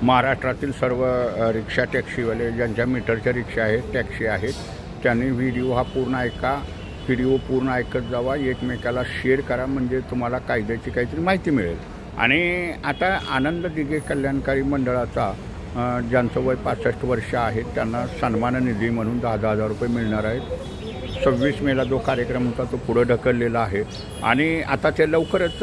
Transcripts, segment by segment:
महाराष्ट्रातील सर्व रिक्षा टॅक्सीवाले ज्यांच्या मीटरच्या रिक्षा आहेत टॅक्सी आहेत त्यांनी व्हिडिओ हा पूर्ण ऐका. व्हिडिओ पूर्ण ऐकत जावा, एकमेकाला शेअर करा, म्हणजे तुम्हाला कायद्याची काहीतरी माहिती मिळेल. आणि आता आनंद दिघे कल्याणकारी मंडळाचा ज्यांचं वय 65 वर्ष आहे त्यांना सन्मान निधी म्हणून 10,000 रुपये मिळणार आहेत. 26 मेला जो कार्यक्रम होता तो पुढं ढकललेला आहे आणि आता ते लवकरच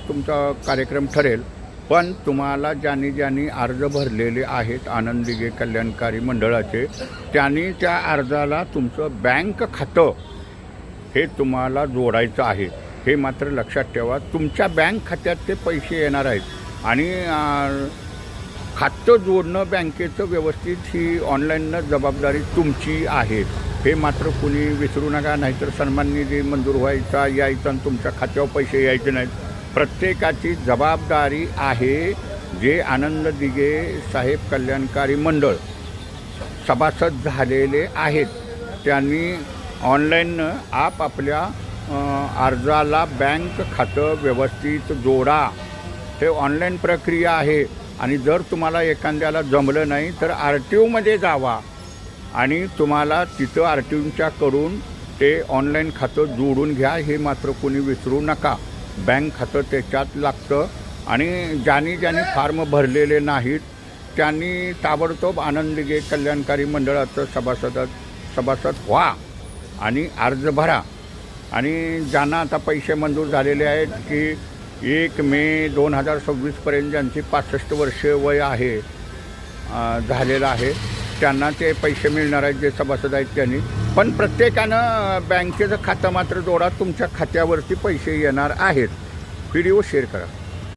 तुमचा कार्यक्रम ठरेल. पण तुम्हाला ज्यांनी अर्ज भरलेले आहेत आनंद दिघे कल्याणकारी मंडळाचे, त्यांनी त्या अर्जाला तुमचं बँक खातं हे तुम्हाला जोडायचं आहे. हे मात्र लक्षात ठेवा. तुमच्या बँक खात्यात ते पैसे येणार आहेत आणि खातं जोडणं बँकेचं व्यवस्थित ही ऑनलाईन जबाबदारी तुमची आहे. हे मात्र कुणी विसरू नका, नाहीतर सन्मान निधी मंजूर व्हायचा यायचा आणि तुमच्या खात्यावर पैसे यायचे नाहीत. प्रत्येकाची जबाबदारी आहे. जे आनंद दिघे साहेब कल्याणकारी मंडळ सभासद झालेले आहेत त्यांनी ऑनलाईन आपापल्या अर्जाला बँक खातं व्यवस्थित जोडा. हे ऑनलाईन प्रक्रिया आहे. आणि जर तुम्हाला एखाद्याला जमलं नाही तर RTOमध्ये जावा आणि तुम्हाला तिथं RTOच्याकडून ते ऑनलाईन खातं जोडून घ्या. हे मात्र कोणी विसरू नका. बँक खातं त्याच्यात लागतं. आणि ज्यांनी फॉर्म भरलेले नाहीत त्यांनी ताबडतोब आनंद दिघे कल्याणकारी मंडळाचं सभासद व्हा आणि अर्ज भरा. आणि ज्यांना आता पैसे मंजूर झालेले आहेत की 1 मे 2026पर्यंत ज्यांची 65 वर्ष वय आहे झालेलं आहे त्यांना ते पैसे मिळणार आहेत जे सभासद आहेत त्यांनी. पण प्रत्येकानं बँकेचं खातं मात्र जोडा. तुमच्या खात्यावरती पैसे येणार आहेत. व्हिडिओ शेअर करा.